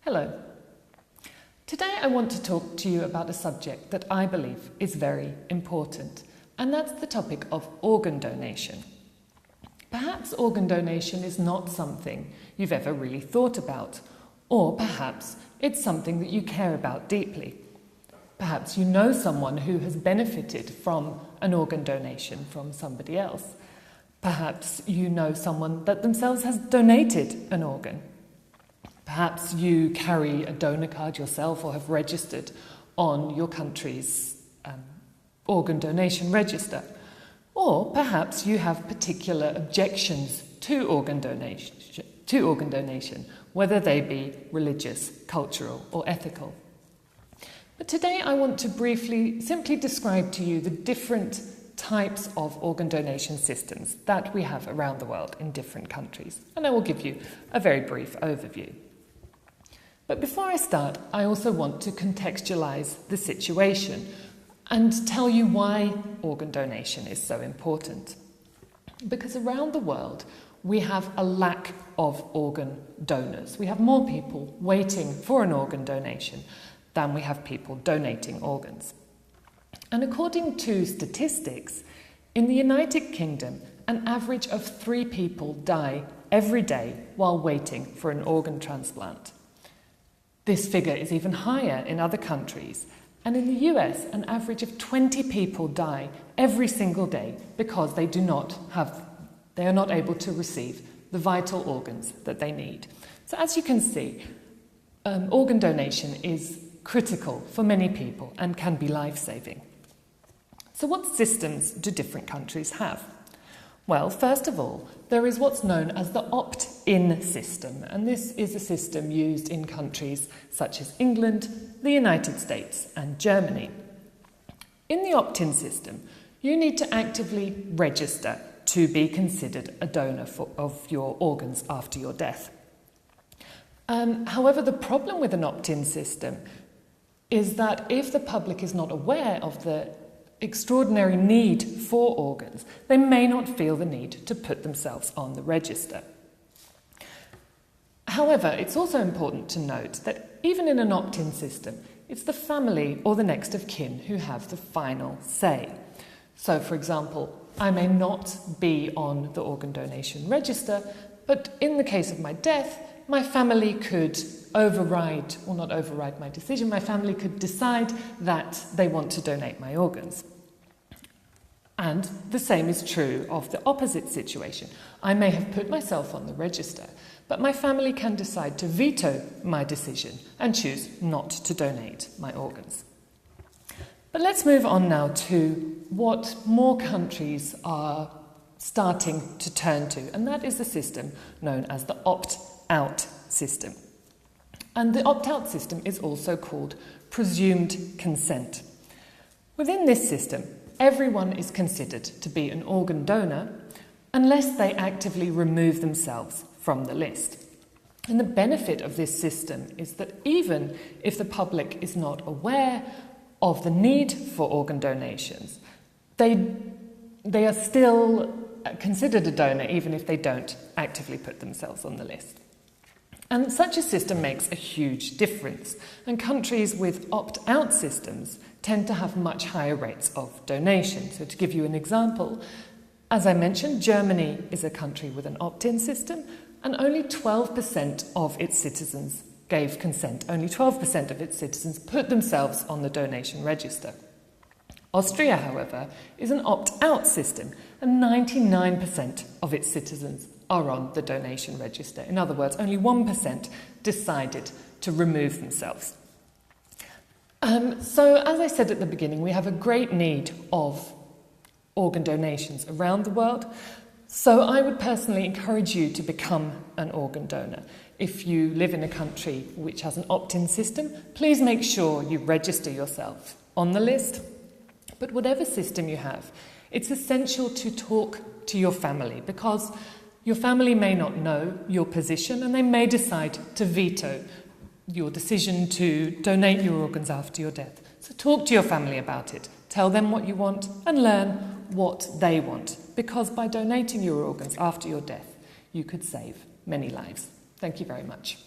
Hello. Today I want to talk to you about a subject that I believe is very important, and that's the topic of organ donation. Perhaps organ donation is not something you've ever really thought about, or perhaps it's something that you care about deeply. Perhaps you know someone who has benefited from an organ donation from somebody else. Perhaps you know someone that themselves has donated an organ. Perhaps you carry a donor card yourself or have registered on your country's organ donation register. Or perhaps you have particular objections to organ donation, whether they be religious, cultural or ethical. But today I want to briefly simply describe to you the different types of organ donation systems that we have around the world in different countries, and I will give you a very brief overview. But before I start, I also want to contextualize the situation and tell you why organ donation is so important. Because around the world, we have a lack of organ donors. We have more people waiting for an organ donation than we have people donating organs. And according to statistics, in the United Kingdom, an average of 3 people die every day while waiting for an organ transplant. This figure is even higher in other countries, and in the US, an average of 20 people die every single day because they are not able to receive the vital organs that they need. So as you can see, organ donation is critical for many people and can be life-saving. So what systems do different countries have? Well, first of all, there is what's known as the opt-in system, and this is a system used in countries such as England, the United States and Germany. In the opt-in system, you need to actively register to be considered a donor of your organs after your death. However, the problem with an opt-in system is that if the public is not aware of the extraordinary need for organs, they may not feel the need to put themselves on the register. However, it's also important to note that even in an opt-in system, it's the family or the next of kin who have the final say. So, for example, I may not be on the organ donation register, but in the case of my death, my family could not override my decision, my family could decide that they want to donate my organs. And the same is true of the opposite situation. I may have put myself on the register, but my family can decide to veto my decision and choose not to donate my organs. But let's move on now to what more countries are starting to turn to, and that is the system known as the opt-out system. And the opt-out system is also called presumed consent. Within this system, everyone is considered to be an organ donor unless they actively remove themselves from the list. And the benefit of this system is that even if the public is not aware of the need for organ donations, they are still considered a donor even if they don't actively put themselves on the list. And such a system makes a huge difference, and countries with opt-out systems tend to have much higher rates of donation. So to give you an example, as I mentioned, Germany is a country with an opt-in system, and only 12% of its citizens gave consent. Only 12% of its citizens put themselves on the donation register. Austria, however, is an opt-out system, and 99% of its citizens are on the donation register. In other words, only 1% decided to remove themselves. So, as I said at the beginning, we have a great need of organ donations around the world. So I would personally encourage you to become an organ donor. If you live in a country which has an opt-in system, please make sure you register yourself on the list. But whatever system you have, it's essential to talk to your family, because your family may not know your position and they may decide to veto your decision to donate your organs after your death. So talk to your family about it. Tell them what you want and learn what they want, because by donating your organs after your death, you could save many lives. Thank you very much.